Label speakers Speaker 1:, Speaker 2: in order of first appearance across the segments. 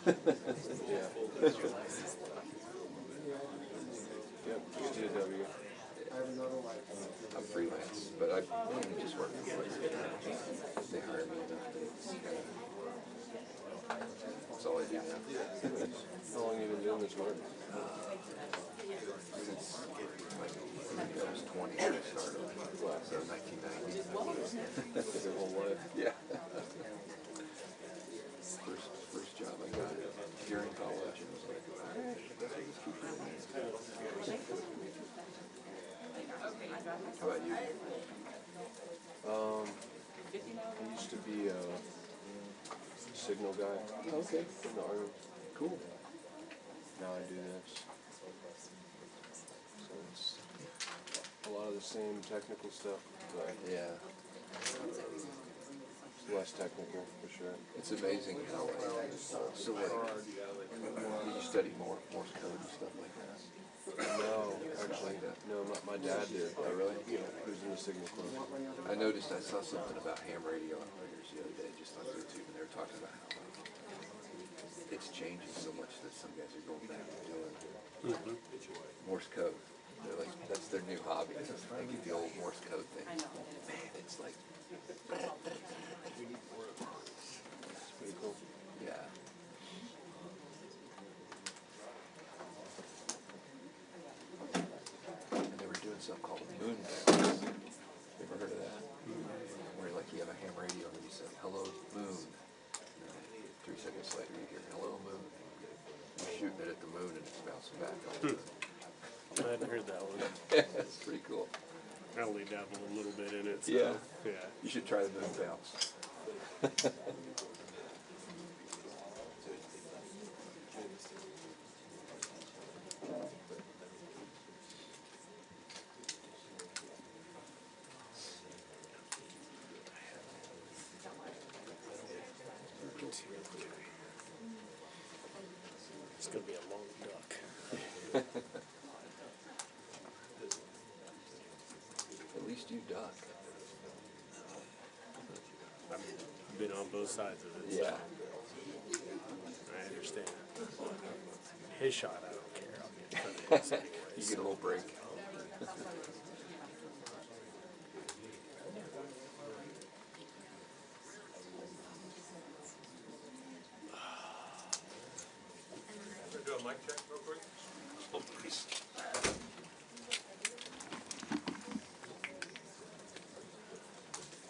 Speaker 1: Yeah. Yep, just did a W.
Speaker 2: I'm freelance, but I mainly just work for places. They hire me enough that it's kind of, that's all I do now.
Speaker 1: How long have you been doing this work?
Speaker 2: Since like, I think I was 20 when I started. So 1990.
Speaker 1: Your whole life?
Speaker 2: Yeah. First job I got here in college, and was like, let's keep doing this. How about you?
Speaker 1: I used to be a signal guy.
Speaker 2: Okay.
Speaker 1: In the Army.
Speaker 2: Cool.
Speaker 1: Now I do this. So it's a lot of the same technical stuff, but
Speaker 2: Yeah.
Speaker 1: it's less technical for sure.
Speaker 2: It's amazing how, so like, did you study Morse code and stuff like that?
Speaker 1: No, actually, no, my dad did.
Speaker 2: Oh, really?
Speaker 1: He was in the signal club.
Speaker 2: I noticed, I saw something about ham radio operators the other day, just on YouTube, and they were talking about how it's changing so much that some guys are going back and doing Morse code. They're like, that's their new hobby. It's like the old Morse code thing. Man, it's like,
Speaker 1: It's pretty cool.
Speaker 2: yeah. And they were doing something called a moon bounce. You ever heard of that? Where like you have a ham radio and you say, hello, moon. And 3 seconds later you hear, hello, moon. You're shooting it at the moon and it's bouncing back.
Speaker 3: I hadn't heard that one.
Speaker 2: It's pretty cool.
Speaker 3: I only dabble a little bit in it. So,
Speaker 2: Yeah.
Speaker 3: yeah.
Speaker 2: You should try the moon bounce.
Speaker 3: It's going to be a long duck.
Speaker 2: At least you duck.
Speaker 3: I've been on both sides of it.
Speaker 2: Yeah.
Speaker 3: So I understand. His shot, I don't care. I'll get in front of his anyway.
Speaker 2: You get a little break.
Speaker 4: Do a mic check real quick.
Speaker 3: Oh, please.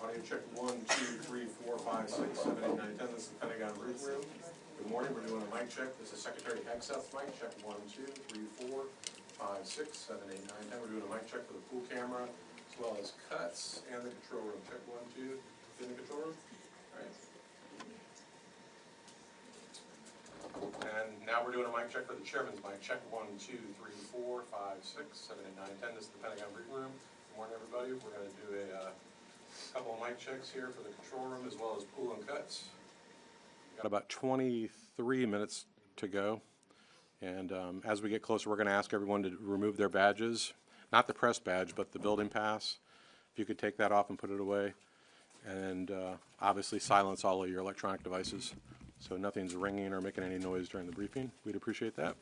Speaker 4: Audio check 1, 2, 3, 4, 5, 6, 7, 8, 9, 10. This is the Pentagon briefing room. Good morning. We're doing a mic check. This is Secretary Hegseth mic check 1, 2, 3, 4, 5, 6, 7, 8, 9, 10. We're doing a mic check for the pool camera as well as cuts and the control room. Check 1, 2. In the control room. All right. And now we're doing a mic check for the chairman's mic. Check 1, 2, 3, 4, 5, 6, 7, 8, 9, 10. This is the Pentagon briefing room. Good morning, everybody. We're going to do a couple of mic checks here for the control room as well as pool and cuts.
Speaker 5: Got about 23 minutes to go. And as we get closer, we're going to ask everyone to remove their badges. Not the press badge, but the building pass. If you could take that off and put it away. And obviously silence all of your electronic devices, so nothing's ringing or making any noise during the briefing. We'd appreciate that.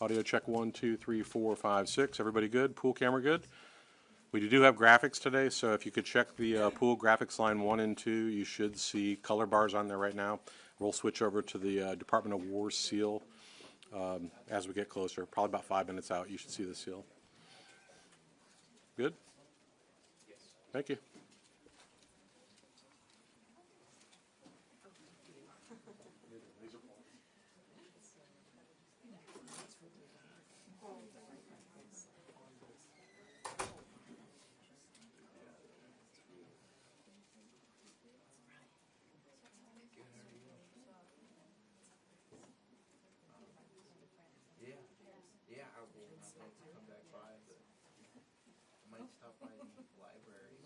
Speaker 5: Audio check 1, 2, 3, 4, 5, 6. Everybody good? Pool camera good? We do have graphics today, so if you could check the pool graphics line 1 and 2, you should see color bars on there right now. We'll switch over to the Department of War seal as we get closer. Probably about 5 minutes out, you should see the seal. Good? Yes. Thank you.
Speaker 6: Yeah, I will have to come back by, but I might stop by the library.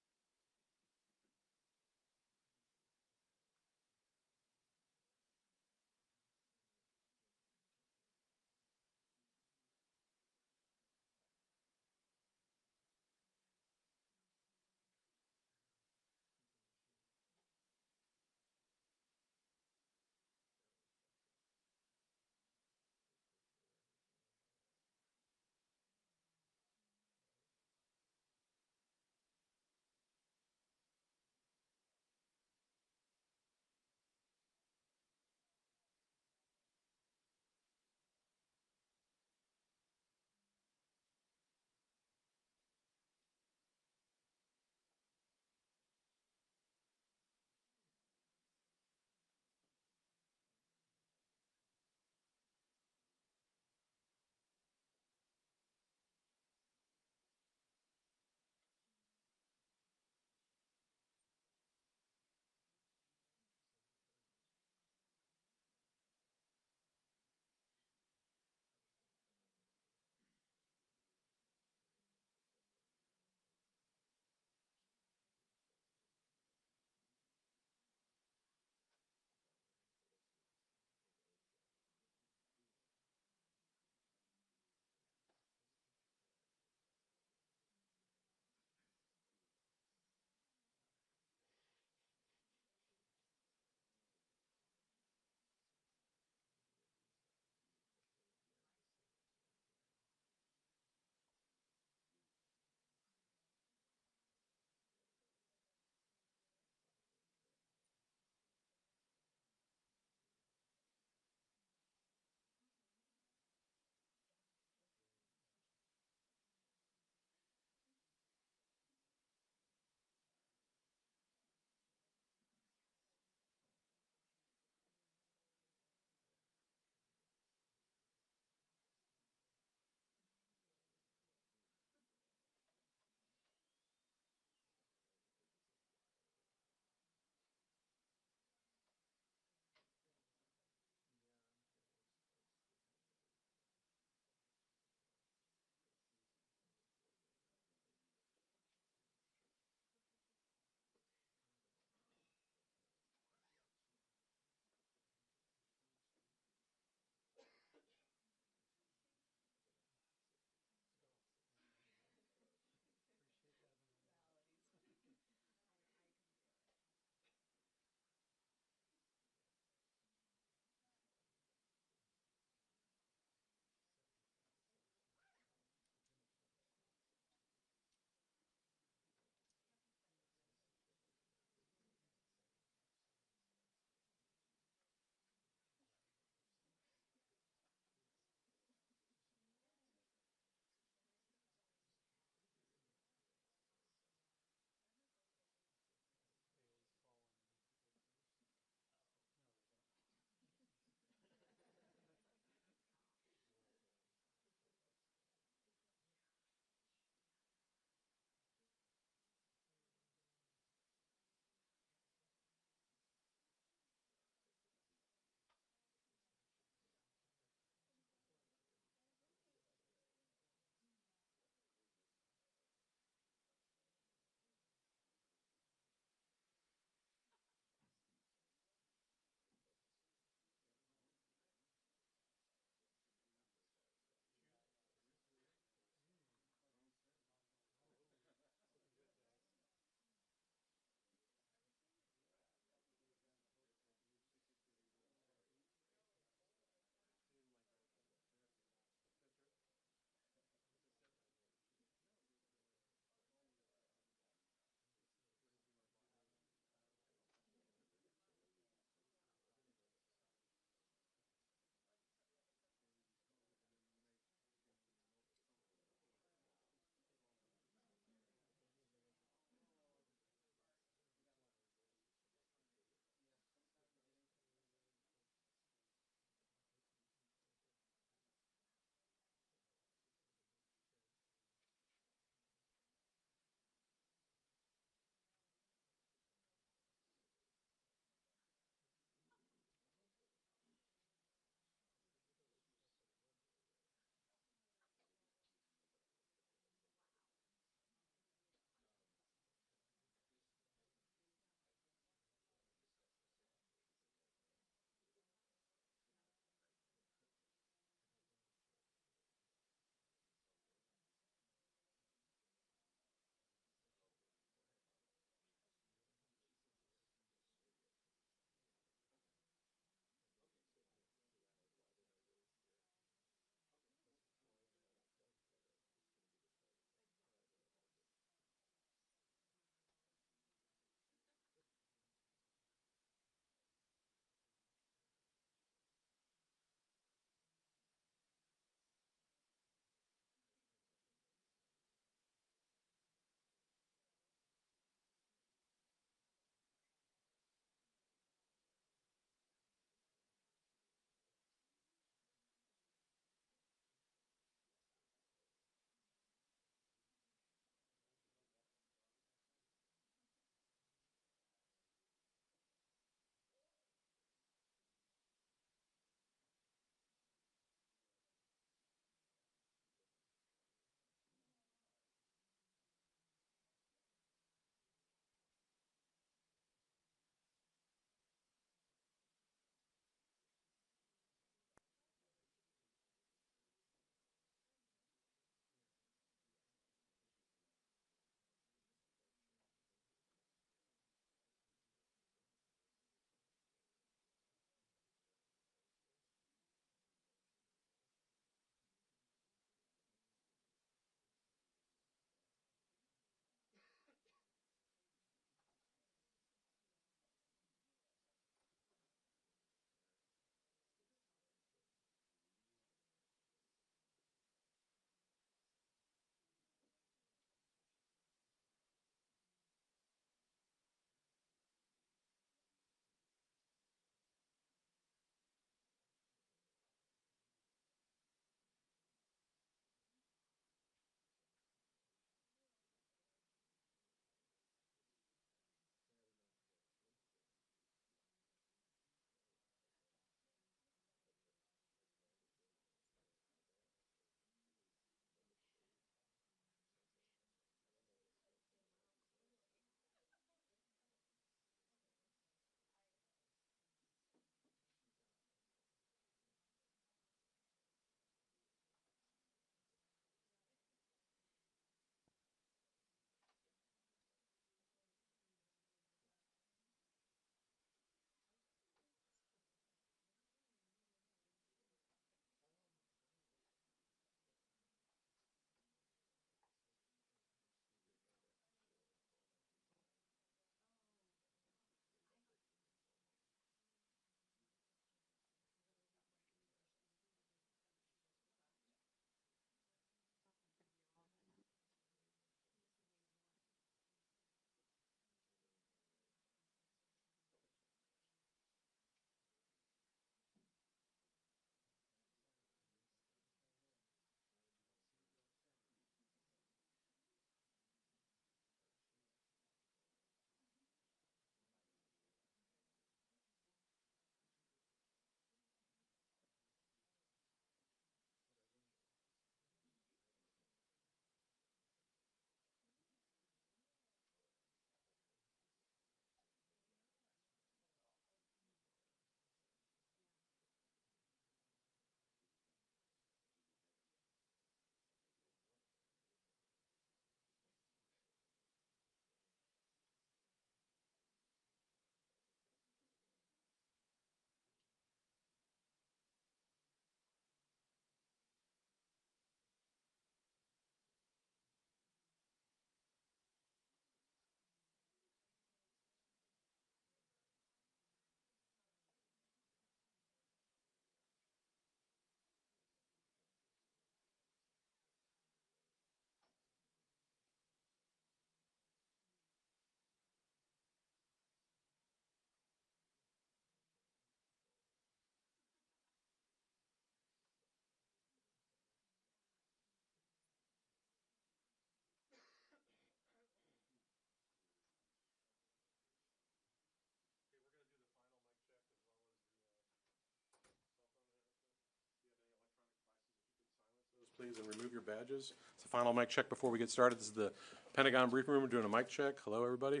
Speaker 5: please, and remove your badges. It's the final mic check before we get started. This is the Pentagon briefing room. We're doing a mic check. Hello, everybody.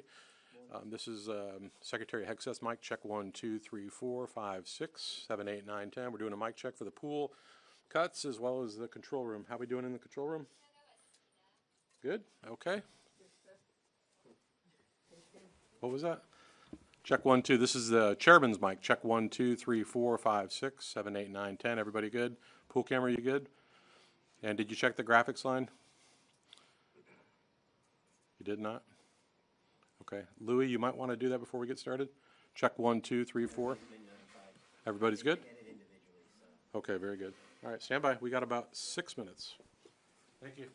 Speaker 5: This is Secretary Hegseth mic check 1, 2, 3, 4, 5, 6, 7, 8, 9, 10. We're doing a mic check for the pool cuts as well as the control room. How we doing in the control room? Good? Okay. What was that? Check 1, 2. This is the chairman's mic. Check 1, 2, 3, 4, 5, 6, 7, 8, 9, 10. Everybody good? Pool camera, you good? And did you check the graphics line? You did not? Okay. Louis, you might want to do that before we get started. Check 1, 2, 3, 4. Everybody's good? Okay, very good. All right, stand by. We got about 6 minutes. Thank you.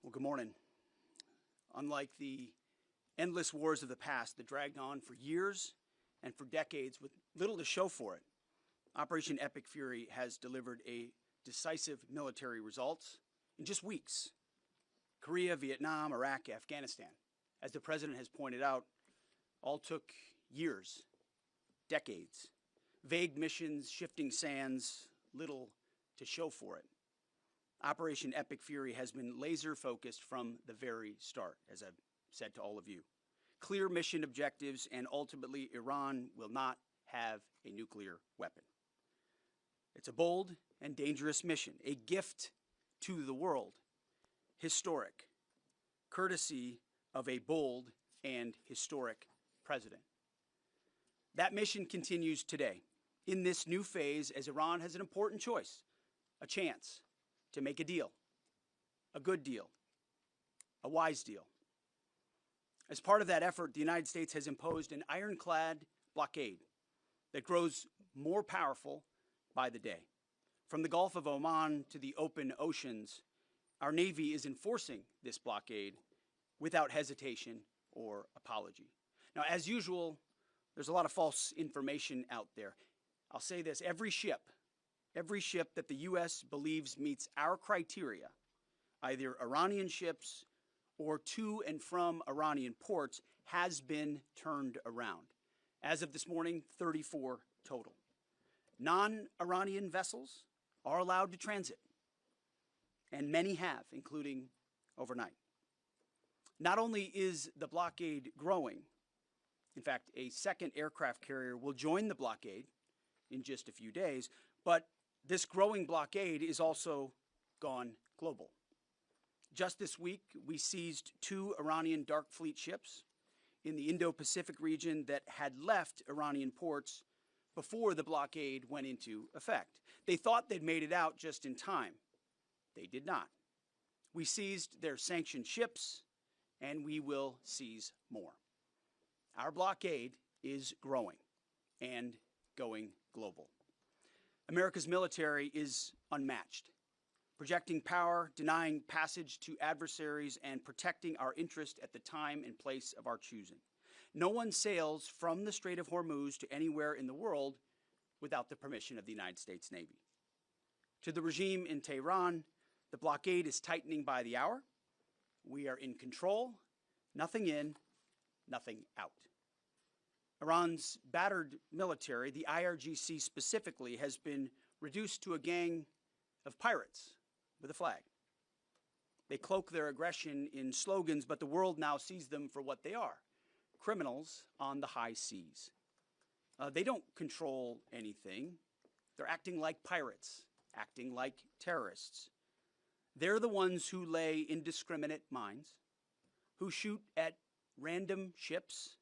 Speaker 7: Well, good morning. Unlike the endless wars of the past that dragged on for years and for decades with little to show for it, Operation Epic Fury has delivered a decisive military results in just weeks. Korea, Vietnam, Iraq, Afghanistan, as the President has pointed out, all took years, decades. Vague missions, shifting sands, little to show for it. Operation Epic Fury has been laser focused from the very start, as I've said to all of you. Clear mission objectives, and ultimately Iran will not have a nuclear weapon. It's a bold and dangerous mission, a gift to the world, historic, courtesy of a bold and historic president. That mission continues today in this new phase as Iran has an important choice, a chance to make a deal, a good deal, a wise deal. As part of that effort, the United States has imposed an ironclad blockade that grows more powerful by the day. From the Gulf of Oman to the open oceans, our Navy is enforcing this blockade without hesitation or apology. Now, as usual, there's a lot of false information out there. I'll say this, every ship that the U.S. believes meets our criteria, either Iranian ships or to and from Iranian ports, has been turned around. As of this morning, 34 total. Non-Iranian vessels are allowed to transit, and many have, including overnight. Not only is the blockade growing, in fact, a second aircraft carrier will join the blockade in just a few days, but this growing blockade is also gone global. Just this week, we seized 2 Iranian dark fleet ships in the Indo-Pacific region that had left Iranian ports before the blockade went into effect. They thought they'd made it out just in time. They did not. We seized their sanctioned ships, and we will seize more. Our blockade is growing and going global. America's military is unmatched, projecting power, denying passage to adversaries, and protecting our interest at the time and place of our choosing. No one sails from the Strait of Hormuz to anywhere in the world without the permission of the United States Navy. To the regime in Tehran, the blockade is tightening by the hour. We are in control, nothing in, nothing out. Iran's battered military, the IRGC specifically, has been reduced to a gang of pirates with a flag. They cloak their aggression in slogans, but the world now sees them for what they are, criminals on the high seas. They don't control anything. They're acting like pirates, acting like terrorists. They're the ones who lay indiscriminate mines, who shoot at random ships,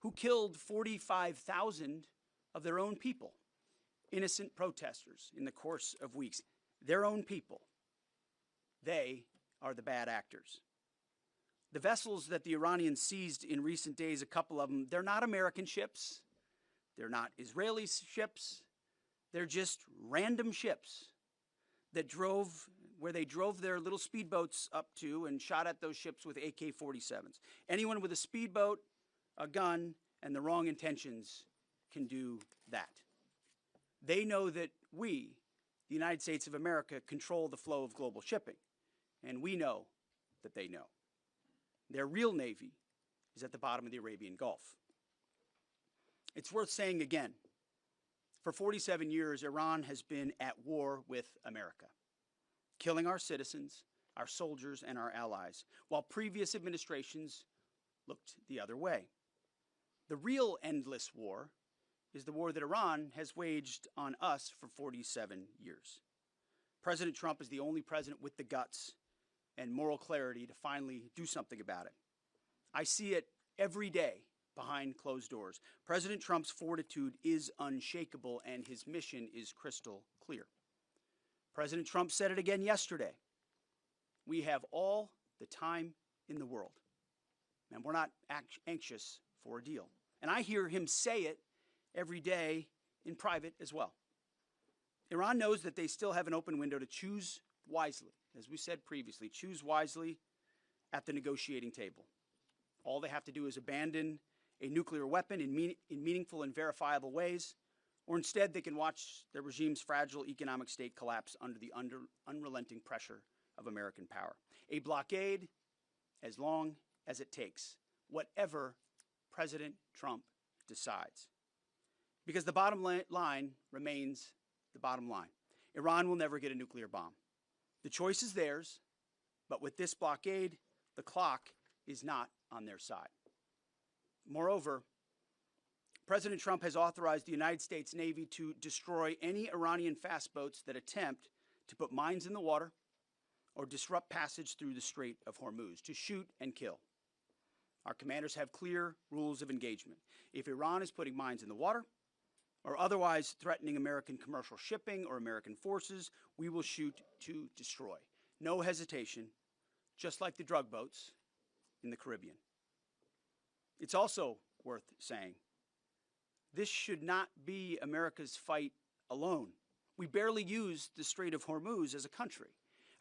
Speaker 7: who killed 45,000 of their own people, innocent protesters in the course of weeks. Their own people. They are the bad actors. The vessels that the Iranians seized in recent days, a couple of them, they're not American ships. They're not Israeli ships. They're just random ships that where they drove their little speedboats up to and shot at those ships with AK-47s. Anyone with a speedboat, a gun, and the wrong intentions can do that. They know that we, the United States of America, control the flow of global shipping, and we know that they know. Their real navy is at the bottom of the Arabian Gulf. It's worth saying again, for 47 years, Iran has been at war with America, killing our citizens, our soldiers, and our allies, while previous administrations looked the other way. The real endless war is the war that Iran has waged on us for 47 years. President Trump is the only president with the guts and moral clarity to finally do something about it. I see it every day behind closed doors. President Trump's fortitude is unshakable, and his mission is crystal clear. President Trump said it again yesterday. We have all the time in the world, and we're not anxious for a deal. And I hear him say it every day in private as well. Iran knows that they still have an open window to choose wisely. As we said previously, choose wisely at the negotiating table. All they have to do is abandon a nuclear weapon in meaningful and verifiable ways, or instead they can watch their regime's fragile economic state collapse under the unrelenting pressure of American power. A blockade as long as it takes, whatever President Trump decides. Because the bottom line remains the bottom line. Iran will never get a nuclear bomb. The choice is theirs, but with this blockade, the clock is not on their side. Moreover, President Trump has authorized the United States Navy to destroy any Iranian fast boats that attempt to put mines in the water or disrupt passage through the Strait of Hormuz, to shoot and kill. Our commanders have clear rules of engagement. If Iran is putting mines in the water or otherwise threatening American commercial shipping or American forces, we will shoot to destroy. No hesitation, just like the drug boats in the Caribbean. It's also worth saying, this should not be America's fight alone. We barely use the Strait of Hormuz as a country.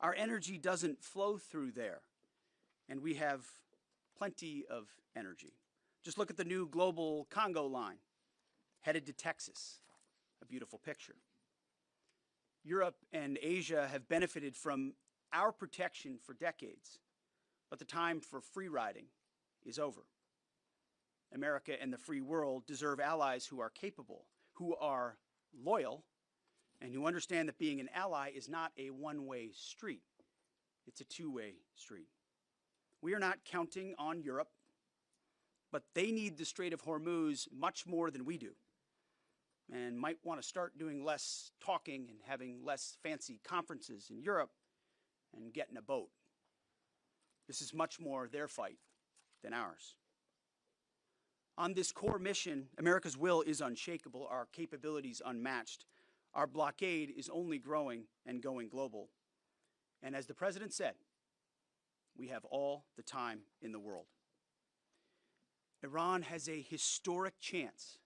Speaker 7: Our energy doesn't flow through there, and we have plenty of energy. Just look at the new global Congo line, headed to Texas. A beautiful picture. Europe and Asia have benefited from our protection for decades, but the time for free riding is over. America and the free world deserve allies who are capable, who are loyal, and who understand that being an ally is not a one-way street. It's a two-way street. We are not counting on Europe, but they need the Strait of Hormuz much more than we do, and might want to start doing less talking and having less fancy conferences in Europe and get in a boat. This is much more their fight than ours. On this core mission, America's will is unshakable, our capabilities unmatched. Our blockade is only growing and going global. And as the President said, we have all the time in the world. Iran has a historic chance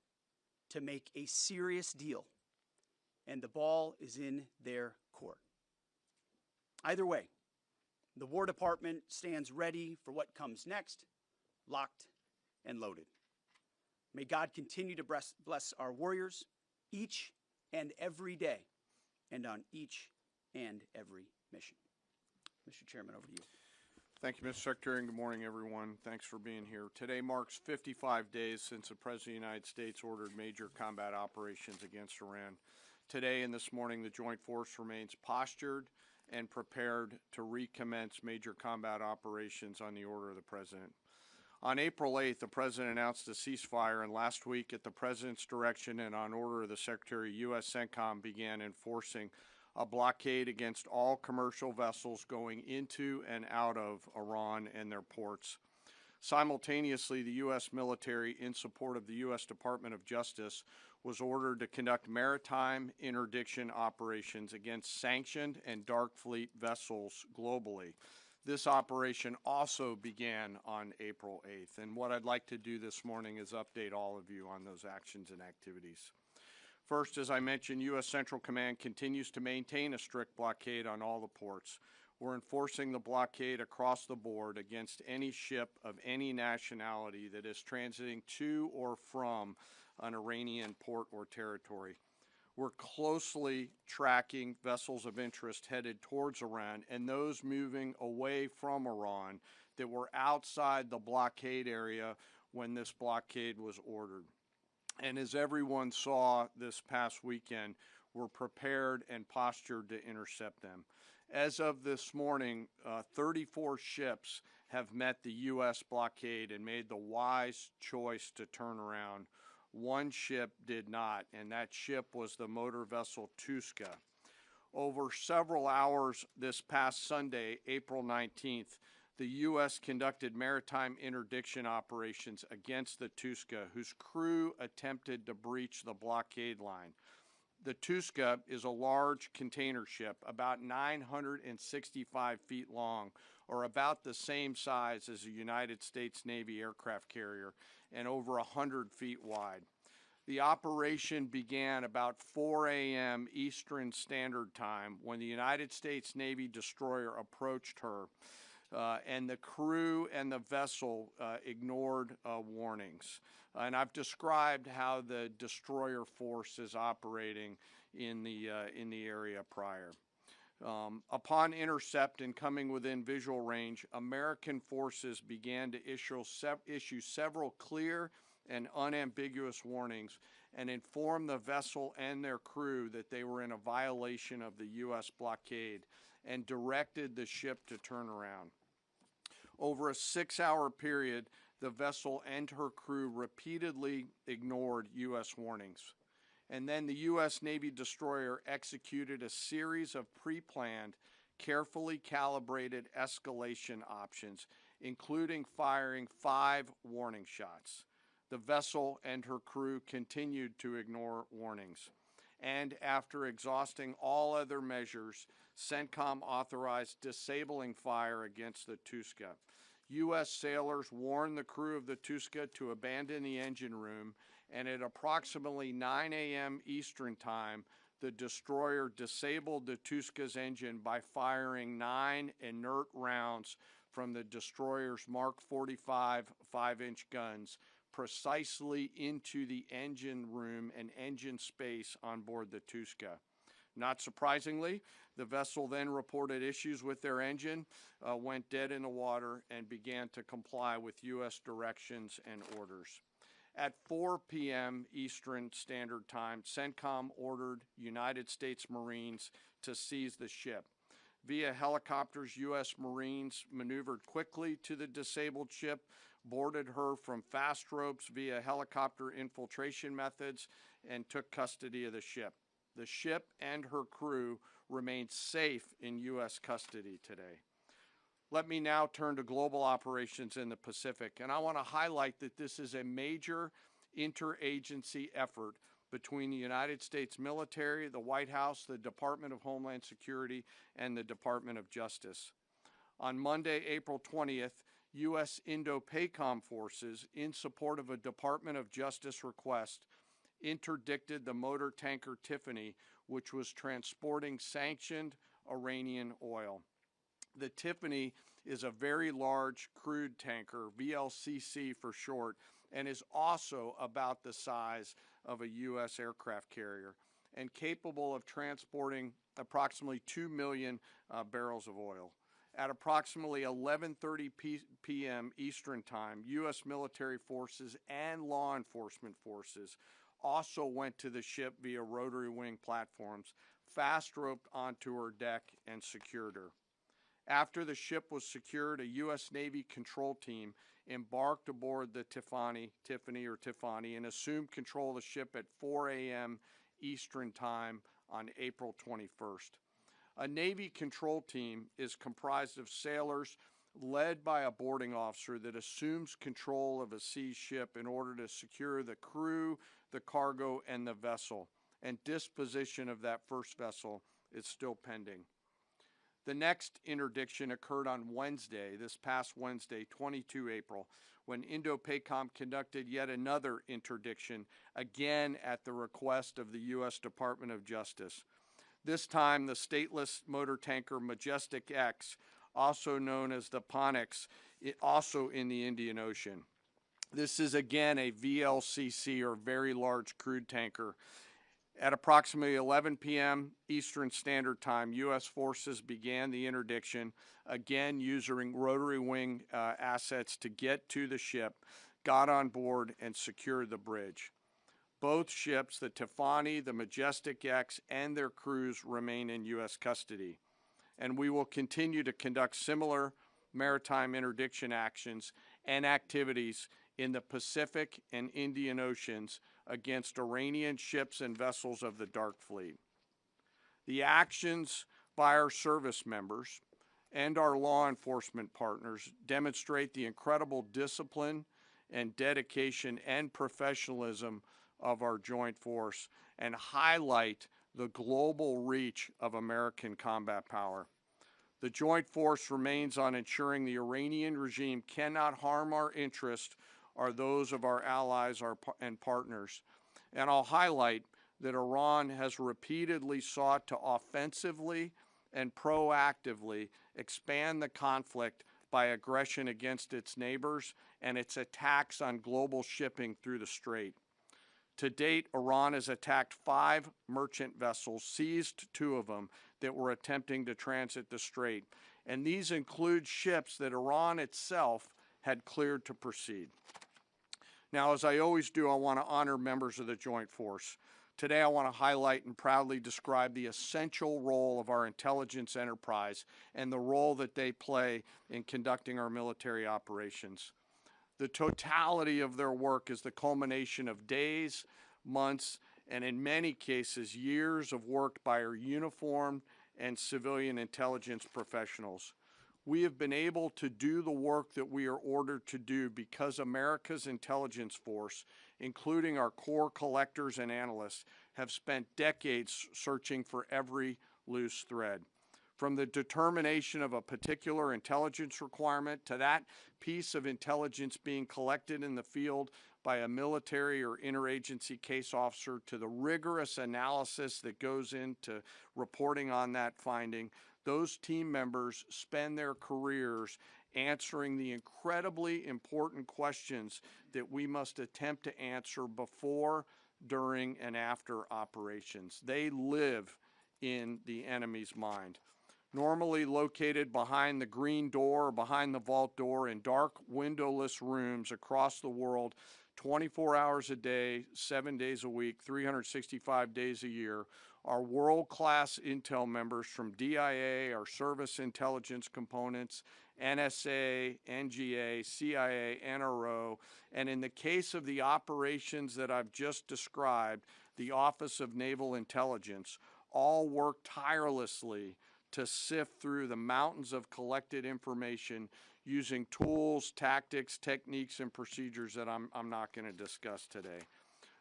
Speaker 7: to make a serious deal, and the ball is in their court. Either way, the War Department stands ready for what comes next, locked and loaded. May God continue to bless our warriors each and every day and on each and every mission. Mr. Chairman, over to you.
Speaker 8: Thank you, Mr. Secretary, and good morning, everyone. Thanks for being here. Today marks 55 days since the President of the United States ordered major combat operations against Iran. Today and this morning, the Joint Force remains postured and prepared to recommence major combat operations on the order of the President. On April 8th, the President announced a ceasefire, and last week, at the President's direction and on order of the Secretary, U.S. CENTCOM began enforcing a blockade against all commercial vessels going into and out of Iran and their ports. Simultaneously, the U.S. military, in support of the U.S. Department of Justice, was ordered to conduct maritime interdiction operations against sanctioned and dark fleet vessels globally. This operation also began on April 8th, and what I'd like to do this morning is update all of you on those actions and activities. First, as I mentioned, U.S. Central Command continues to maintain a strict blockade on all the ports. We're enforcing the blockade across the board against any ship of any nationality that is transiting to or from an Iranian port or territory. We're closely tracking vessels of interest headed towards Iran and those moving away from Iran that were outside the blockade area when this blockade was ordered. And as everyone saw this past weekend, we're prepared and postured to intercept them. As of this morning, 34 ships have met the U.S. blockade and made the wise choice to turn around. One ship did not, and that ship was the motor vessel Tuska. Over several hours this past Sunday, April 19th, the U.S. conducted maritime interdiction operations against the Tuska, whose crew attempted to breach the blockade line. The Tuska is a large container ship, about 965 feet long, or about the same size as a United States Navy aircraft carrier, and over 100 feet wide. The operation began about 4 a.m. Eastern Standard Time when the United States Navy destroyer approached her. and the crew and the vessel ignored warnings. And I've described how the destroyer force is operating in the area prior. Upon intercept and coming within visual range, American forces began to issue several clear and unambiguous warnings and inform the vessel and their crew that they were in a violation of the U.S. blockade and directed the ship to turn around. Over a 6-hour period, the vessel and her crew repeatedly ignored U.S. warnings. And then the U.S. Navy destroyer executed a series of pre-planned, carefully calibrated escalation options, including firing 5 warning shots. The vessel and her crew continued to ignore warnings. And after exhausting all other measures, CENTCOM authorized disabling fire against the Tuska. U.S. sailors warned the crew of the Tuska to abandon the engine room, and at approximately 9 a.m. Eastern Time, the destroyer disabled the Tuska's engine by firing 9 inert rounds from the destroyer's Mark 45 5-inch guns precisely into the engine room and engine space on board the Tuska. Not surprisingly, the vessel then reported issues with their engine, went dead in the water, and began to comply with U.S. directions and orders. At 4 p.m. Eastern Standard Time, CENTCOM ordered United States Marines to seize the ship. Via helicopters, U.S. Marines maneuvered quickly to the disabled ship, boarded her from fast ropes via helicopter infiltration methods, and took custody of the ship. The ship and her crew remain safe in U.S. custody today. Let me now turn to global operations in the Pacific, and I want to highlight that this is a major interagency effort between the United States military, the White House, the Department of Homeland Security, and the Department of Justice. On Monday, April 20th, U.S. Indo-PACOM forces, in support of a Department of Justice request, interdicted the motor tanker Tiffany, which was transporting sanctioned Iranian oil. The Tiffany is a very large crude tanker, VLCC for short, and is also about the size of a U.S. aircraft carrier and capable of transporting approximately 2 million barrels of oil. At approximately 11:30 p.m. Eastern Time, U.S. military forces and law enforcement forces also went to the ship via rotary wing platforms, fast-roped onto her deck, and secured her. After the ship was secured, a U.S. Navy control team embarked aboard the Tiffany, and assumed control of the ship at 4 a.m. Eastern Time on April 21st. A Navy control team is comprised of sailors led by a boarding officer that assumes control of a seized ship in order to secure the crew, the cargo, and the vessel, and disposition of that first vessel is still pending. The next interdiction occurred on Wednesday, this past Wednesday, 22 April, when Indo-PACOM conducted yet another interdiction, again at the request of the U.S. Department of Justice. This time, the stateless motor tanker Majestic X, also known as the Ponix, also in the Indian Ocean. This is again a VLCC, or very large crude tanker. At approximately 11 p.m. Eastern Standard Time, U.S. forces began the interdiction, again using rotary wing assets to get to the ship, got on board, and secured the bridge. Both ships, the Tiffany, the Majestic X, and their crews remain in U.S. custody. And we will continue to conduct similar maritime interdiction actions and activities in the Pacific and Indian Oceans against Iranian ships and vessels of the Dark Fleet. The actions by our service members and our law enforcement partners demonstrate the incredible discipline and dedication and professionalism of our joint force and highlight the global reach of American combat power. The joint force remains on ensuring the Iranian regime cannot harm our interests or those of our allies and partners. And I'll highlight that Iran has repeatedly sought to offensively and proactively expand the conflict by aggression against its neighbors and its attacks on global shipping through the strait. To date, Iran has attacked 5 merchant vessels, seized 2 of them that were attempting to transit the strait. And these include ships that Iran itself had cleared to proceed. Now, as I always do, I want to honor members of the Joint Force. Today, I want to highlight and proudly describe the essential role of our intelligence enterprise and the role that they play in conducting our military operations. The totality of their work is the culmination of days, months, and in many cases, years of work by our uniformed and civilian intelligence professionals. We have been able to do the work that we are ordered to do because America's intelligence force, including our core collectors and analysts, have spent decades searching for every loose thread. From the determination of a particular intelligence requirement to that piece of intelligence being collected in the field by a military or interagency case officer, to the rigorous analysis that goes into reporting on that finding, those team members spend their careers answering the incredibly important questions that we must attempt to answer before, during, and after operations. They live in the enemy's mind. Normally located behind the green door or behind the vault door in dark, windowless rooms across the world, 24 hours a day, 7 days a week, 365 days a year, our world-class intel members from DIA, our service intelligence components, NSA, NGA, CIA, NRO, and in the case of the operations that I've just described, the Office of Naval Intelligence, all work tirelessly to sift through the mountains of collected information using tools, tactics, techniques, and procedures that I'm not going to discuss today.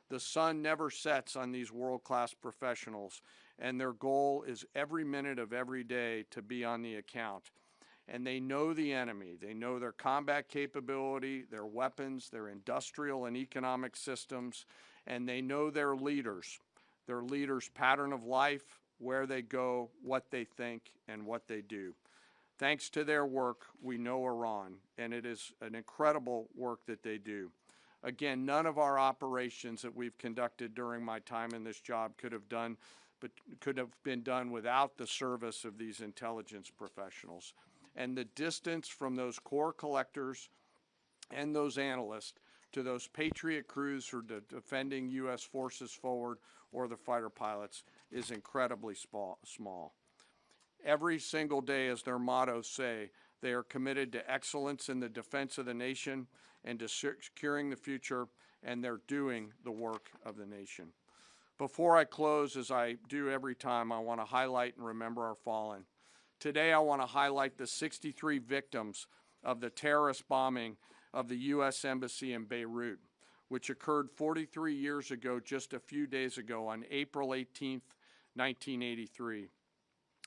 Speaker 8: The sun never sets on these world-class professionals, and their goal is every minute of every day to be on the account. And they know the enemy. They know their combat capability, their weapons, their industrial and economic systems, and they know their leaders' pattern of life, where they go, what they think, and what they do. Thanks to their work, we know Iran, and it is an incredible work that they do. Again, none of our operations that we've conducted during my time in this job could have been done without the service of these intelligence professionals. And the distance from those core collectors and those analysts to those Patriot crews who are defending U.S. forces forward or the fighter pilots is incredibly small. Every single day, as their mottos say, they are committed to excellence in the defense of the nation and to securing the future, and they're doing the work of the nation. Before I close, as I do every time, I want to highlight and remember our fallen. Today, I want to highlight the 63 victims of the terrorist bombing of the U.S. Embassy in Beirut, which occurred 43 years ago, just a few days ago, on April 18th, 1983.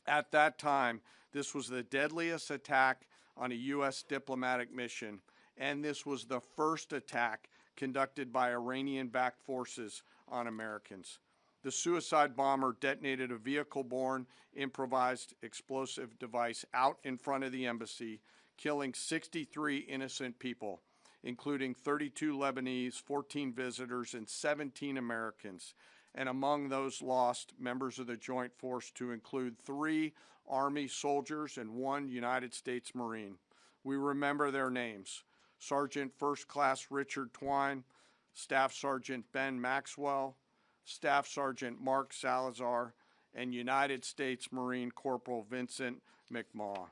Speaker 8: At that time, this was the deadliest attack on a U.S. diplomatic mission, and this was the first attack conducted by Iranian-backed forces on Americans. The suicide bomber detonated a vehicle-borne improvised explosive device out in front of the embassy, killing 63 innocent people, including 32 Lebanese, 14 visitors, and 17 Americans. And among those lost, members of the Joint Force to include 3 Army soldiers and 1 United States Marine. We remember their names: Sergeant First Class Richard Twine, Staff Sergeant Ben Maxwell, Staff Sergeant Mark Salazar, and United States Marine Corporal Vincent McMaw.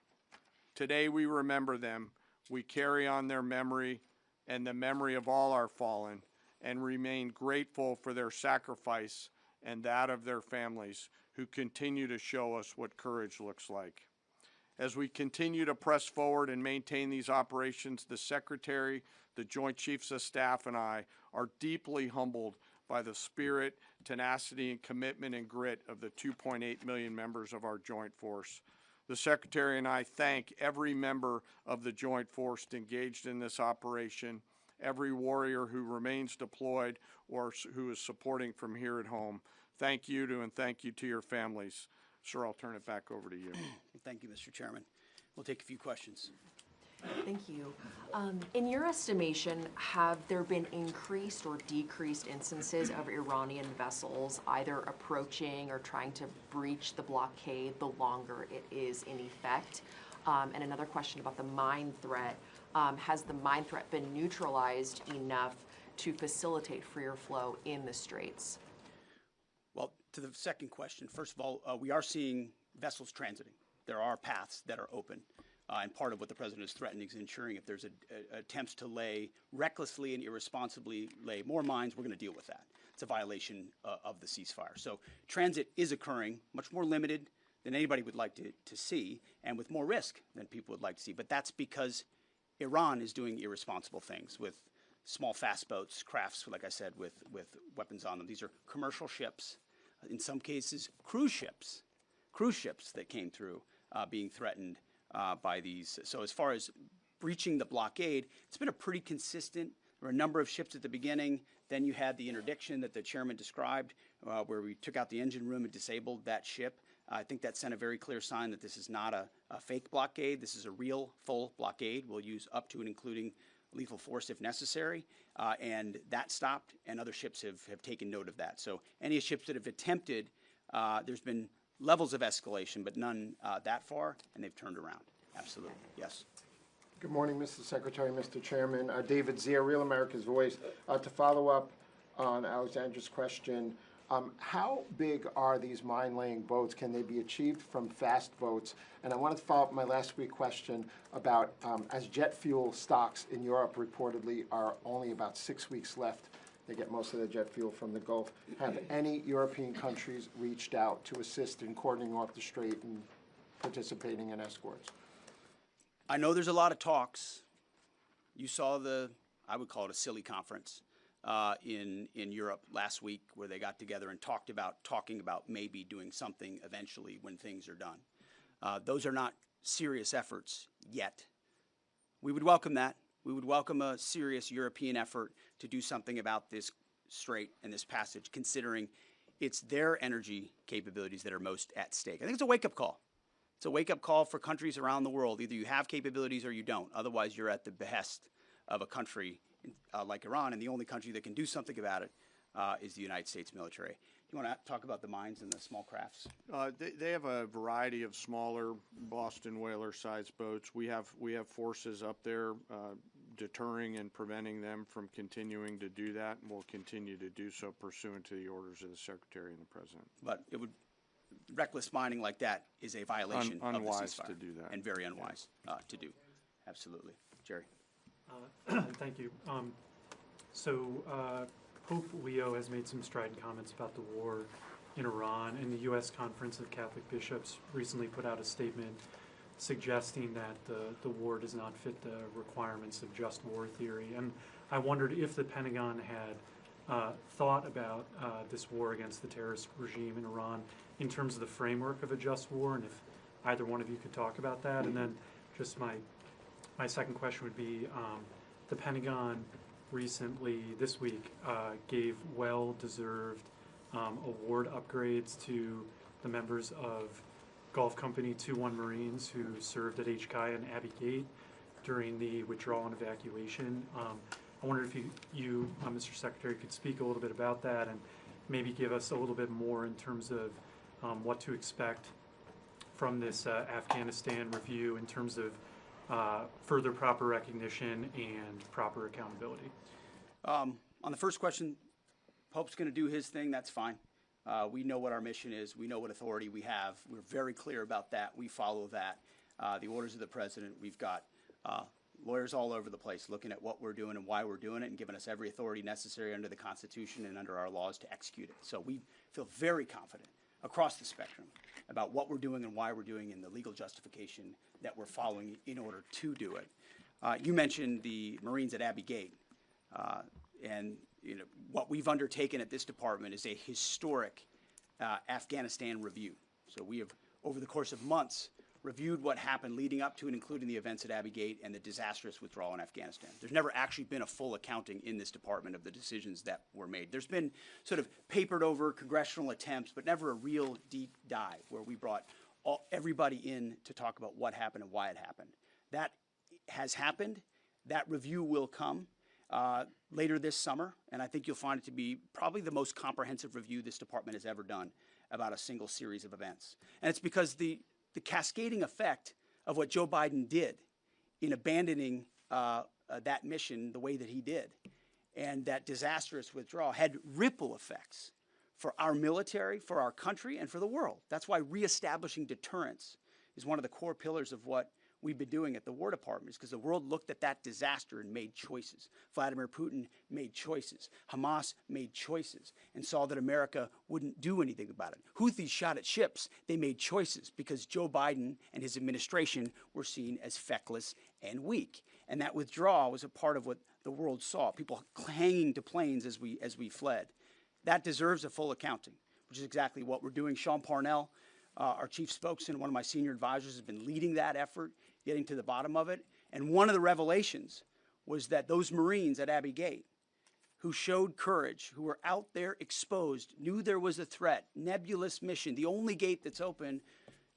Speaker 8: Today we remember them. We carry on their memory and the memory of all our fallen, and remain grateful for their sacrifice and that of their families, who continue to show us what courage looks like. As we continue to press forward and maintain these operations, the Secretary, the Joint Chiefs of Staff, and I are deeply humbled by the spirit, tenacity, and commitment and grit of the 2.8 million members of our Joint Force. The Secretary and I thank every member of the Joint Force engaged in this operation, every warrior who remains deployed or who is supporting from here at home. Thank you to, and thank you to your families. Sir, I'll turn it back over to you.
Speaker 7: Thank you, Mr. Chairman. We'll take a few questions.
Speaker 9: Thank you. In your estimation, have there been increased or decreased instances of Iranian vessels either approaching or trying to breach the blockade the longer it is in effect? And another question about the mine threat. Has the mine threat been neutralized enough to facilitate freer flow in the straits?
Speaker 7: Well, to the second question, first of all, we are seeing vessels transiting. There are paths that are open. And part of what the president is threatening is ensuring if there's attempts to recklessly and irresponsibly lay more mines, we're going to deal with that. It's a violation of the ceasefire. So transit is occurring, much more limited than anybody would like to see, and with more risk than people would like to see. But that's because Iran is doing irresponsible things with small fast boats, crafts, like I said, with weapons on them. These are commercial ships, in some cases cruise ships that came through being threatened by these. So as far as breaching the blockade, it's been a pretty consistent. There were a number of ships at the beginning. Then you had the interdiction that the chairman described, where we took out the engine room and disabled that ship. I think that sent a very clear sign that this is not a fake blockade. This is a real, full blockade. We'll use up to and including lethal force if necessary. And that stopped, and other ships have taken note of that. So any ships that have attempted, there's been levels of escalation, but none that far, and they've turned around. Absolutely. Yes.
Speaker 10: Good morning, Mr. Secretary, Mr. Chairman. David Zier, Real America's Voice. To follow up on Alexandra's question, how big are these mine-laying boats? Can they be achieved from fast boats? And I wanted to follow up my last week question about as jet fuel stocks in Europe reportedly are only about 6 weeks left. They get most of their jet fuel from the Gulf. Have any European countries reached out to assist in cordoning off the strait and participating in escorts?
Speaker 7: I know there's a lot of talks. You saw I would call it a silly conference in Europe last week where they got together and talking about maybe doing something eventually when things are done. Those are not serious efforts yet. We would welcome that. We would welcome a serious European effort to do something about this strait and this passage, considering it's their energy capabilities that are most at stake. I think it's a wake-up call. It's a wake-up call for countries around the world. Either you have capabilities or you don't. Otherwise, you're at the behest of a country like Iran, and the only country that can do something about it is the United States military. Do you want to talk about the mines and the small crafts?
Speaker 8: They have a variety of smaller Boston whaler-sized boats. We have forces up there deterring and preventing them from continuing to do that, and we'll continue to do so pursuant to the orders of the Secretary and the President.
Speaker 7: But reckless mining like that is a violation of the
Speaker 8: unwise
Speaker 7: ceasefire,
Speaker 8: to do that,
Speaker 7: and very unwise to do. Absolutely, Jerry.
Speaker 11: Thank you. Pope Leo has made some strident comments about the war in Iran, and the U.S. Conference of Catholic Bishops recently put out a statement suggesting that the war does not fit the requirements of just war theory. And I wondered if the Pentagon had thought about this war against the terrorist regime in Iran in terms of the framework of a just war, and if either one of you could talk about that. And then just my second question would be, the Pentagon recently, this week, gave well-deserved award upgrades to the members of Gulf Company 2-1 Marines who served at HKI and Abbey Gate during the withdrawal and evacuation. I wonder if you Mr. Secretary, could speak a little bit about that and maybe give us a little bit more in terms of what to expect from this Afghanistan review in terms of further proper recognition and proper accountability.
Speaker 7: On the first question, Pope's going to do his thing. That's fine. We know what our mission is. We know what authority we have. We're very clear about that. We follow that. The orders of the president. We've got lawyers all over the place looking at what we're doing and why we're doing it and giving us every authority necessary under the Constitution and under our laws to execute it. So we feel very confident across the spectrum about what we're doing and why we're doing and the legal justification that we're following in order to do it. You mentioned the Marines at Abbey Gate. And what we've undertaken at this department is a historic Afghanistan review. So we have, over the course of months, reviewed what happened leading up to and including the events at Abbey Gate and the disastrous withdrawal in Afghanistan. There's never actually been a full accounting in this department of the decisions that were made. There's been sort of papered over congressional attempts, but never a real deep dive where we brought everybody in to talk about what happened and why it happened. That has happened. That review will come later this summer, and I think you'll find it to be probably the most comprehensive review this department has ever done about a single series of events. And it's because the cascading effect of what Joe Biden did in abandoning that mission the way that he did, and that disastrous withdrawal had ripple effects for our military, for our country, and for the world. That's why reestablishing deterrence is one of the core pillars of what we've been doing at the War Department, because the world looked at that disaster and made choices. Vladimir Putin made choices. Hamas made choices and saw that America wouldn't do anything about it. Houthis shot at ships. They made choices because Joe Biden and his administration were seen as feckless and weak. And that withdrawal was a part of what the world saw, people hanging to planes as we fled. That deserves a full accounting, which is exactly what we're doing. Sean Parnell, our chief spokesman, one of my senior advisors, has been leading that effort, getting to the bottom of it. And one of the revelations was that those Marines at Abbey Gate who showed courage, who were out there exposed, knew there was a threat, nebulous mission, the only gate that's open,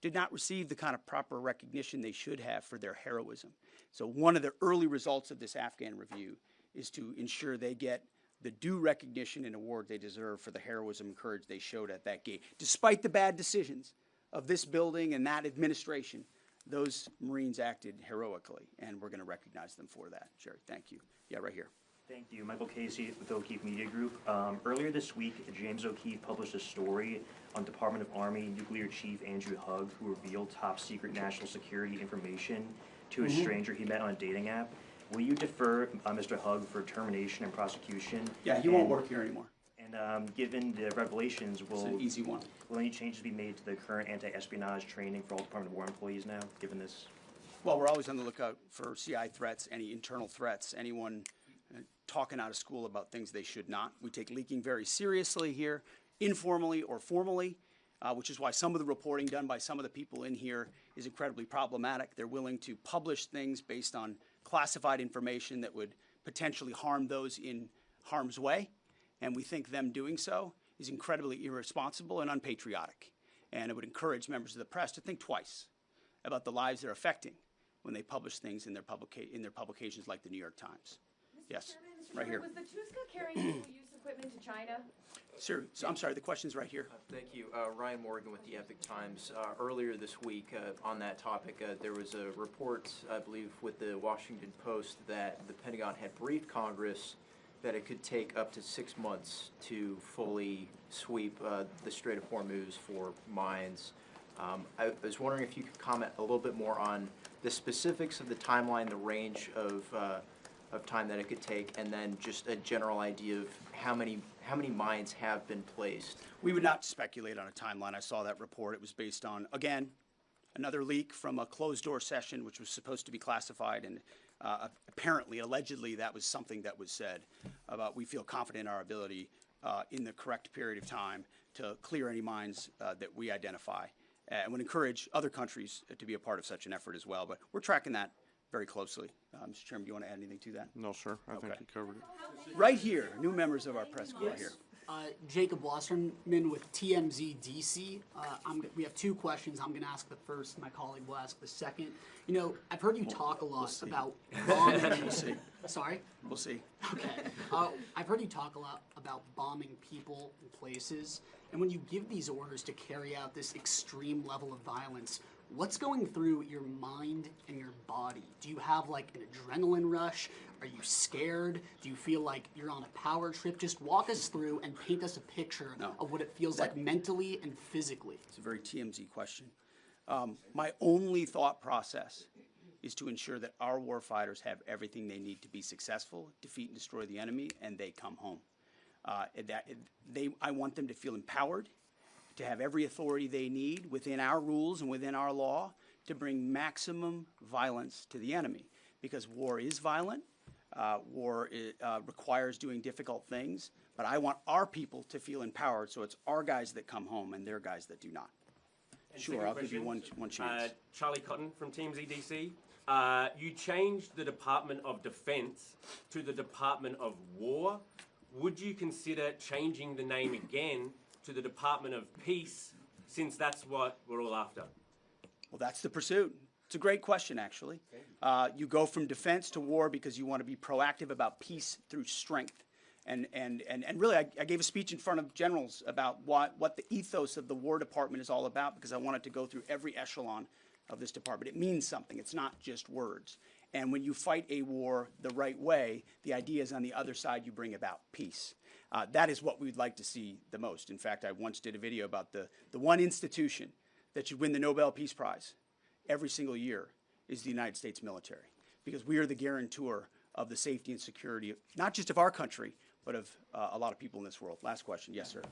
Speaker 7: did not receive the kind of proper recognition they should have for their heroism. So one of the early results of this Afghan review is to ensure they get the due recognition and award they deserve for the heroism and courage they showed at that gate. Despite the bad decisions of this building and that administration, those Marines acted heroically, and we're going to recognize them for that. Jerry, thank you. Yeah, right here.
Speaker 12: Thank you. Michael Casey with O'Keefe Media Group. Earlier this week, James O'Keefe published a story on Department of Army Nuclear Chief Andrew Hugg, who revealed top secret national security information to a stranger he met on a dating app. Will you defer Mr. Hugg for termination and prosecution?
Speaker 7: Yeah, he won't work here anymore.
Speaker 12: And given the revelations,
Speaker 7: It's an easy one.
Speaker 12: Will any changes be made to the current anti-espionage training for all Department of War employees now, given this?
Speaker 7: Well, we're always on the lookout for CI threats, any internal threats, anyone talking out of school about things they should not. We take leaking very seriously here, informally or formally, which is why some of the reporting done by some of the people in here is incredibly problematic. They're willing to publish things based on classified information that would potentially harm those in harm's way, and we think them doing so is incredibly irresponsible and unpatriotic. And it would encourage members of the press to think twice about the lives they're affecting when they publish things in their publications like the New York Times. Yes, right here.
Speaker 9: Was the Tuska carrying single-use equipment to China?
Speaker 7: Sir, so I'm sorry, the question's right here.
Speaker 6: Thank you. Ryan Morgan with the Epic Times. Earlier this week, on that topic, there was a report, I believe, with the Washington Post that the Pentagon had briefed Congress that it could take up to 6 months to fully sweep the Strait of Hormuz for mines. I was wondering if you could comment a little bit more on the specifics of the timeline, the range of time that it could take, and then just a general idea of how many mines have been placed.
Speaker 7: We would not speculate on a timeline. I saw that report. It was based on, again, another leak from a closed-door session, which was supposed to be classified, and apparently, allegedly, that was something that was said about we feel confident in our ability in the correct period of time to clear any mines that we identify, and would encourage other countries to be a part of such an effort as well. But we're tracking that very closely. Mr. Chairman, do you want to add anything to that?
Speaker 8: No, sir. I think you covered it.
Speaker 7: Right here, new members of our press corps here.
Speaker 13: Jacob Wasserman with TMZ DC. We have two questions. I'm going to ask the first. My colleague will ask the second. You know, I've heard you talk a lot about bombing.
Speaker 7: We'll see.
Speaker 13: Sorry?
Speaker 7: We'll see.
Speaker 13: Okay. I've heard you talk a lot about bombing people and places. And when you give these orders to carry out this extreme level of violence, what's going through your mind and your body? Do you have like an adrenaline rush? Are you scared? Do you feel like you're on a power trip? Just walk us through and paint us a picture of what it feels like mentally and physically.
Speaker 7: It's a very TMZ question. My only thought process is to ensure that our warfighters have everything they need to be successful, defeat and destroy the enemy, and they come home. I want them to feel empowered, to have every authority they need within our rules and within our law to bring maximum violence to the enemy. Because war is violent, war requires doing difficult things, but I want our people to feel empowered, so it's our guys that come home and their guys that do not. Sure, I'll give you one chance.
Speaker 14: Charlie Cotton from Team ZDC. You changed the Department of Defense to the Department of War. Would you consider changing the name again to the Department of Peace, since that's what we're all after?
Speaker 7: Well, that's the pursuit, It's a great question, actually. You go from defense to war because you want to be proactive about peace through strength. And really, I gave a speech in front of generals about what the ethos of the War Department is all about, because I wanted to go through every echelon of this department. It means something. It's not just words. And when you fight a war the right way, the idea is on the other side you bring about peace. That is what we'd like to see the most. In fact, I once did a video about the one institution that should win the Nobel Peace Prize every single year is the United States military, because we are the guarantor of the safety and security, not just of our country, but of a lot of people in this world. Last question. Yes, sir.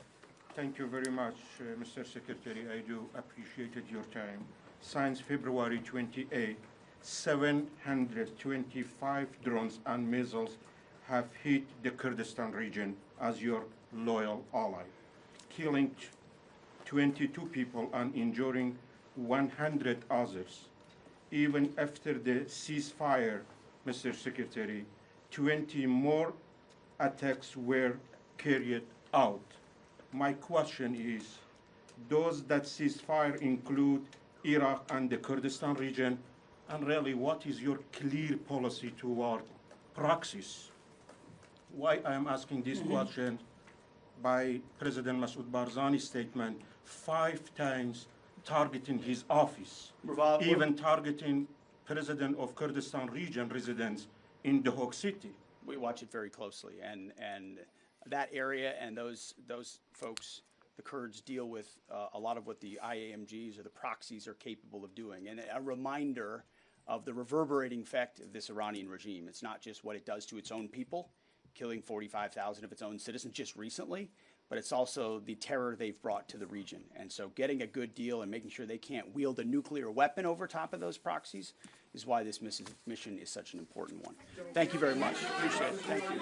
Speaker 15: Thank you very much, Mr. Secretary. I do appreciate your time. Since February 28, 725 drones and missiles have hit the Kurdistan region as your loyal ally, killing 22 people and injuring 100 others. Even after the ceasefire, Mr. Secretary, 20 more attacks were carried out. My question is, does that ceasefire include Iraq and the Kurdistan region? And really, what is your clear policy toward proxies? Why I am asking this question, by President Masoud Barzani's statement, 5 times targeting his office, even targeting President of Kurdistan region residents in the Hague City.
Speaker 7: We watch it very closely, and that area and those folks, the Kurds, deal with a lot of what the IAMGs or the proxies are capable of doing. And a reminder of the reverberating effect of this Iranian regime. It's not just what it does to its own people, killing 45,000 of its own citizens just recently, but it's also the terror they've brought to the region. And so getting a good deal and making sure they can't wield a nuclear weapon over top of those proxies is why this mission is such an important one. Thank you very much. Appreciate it. Thank you.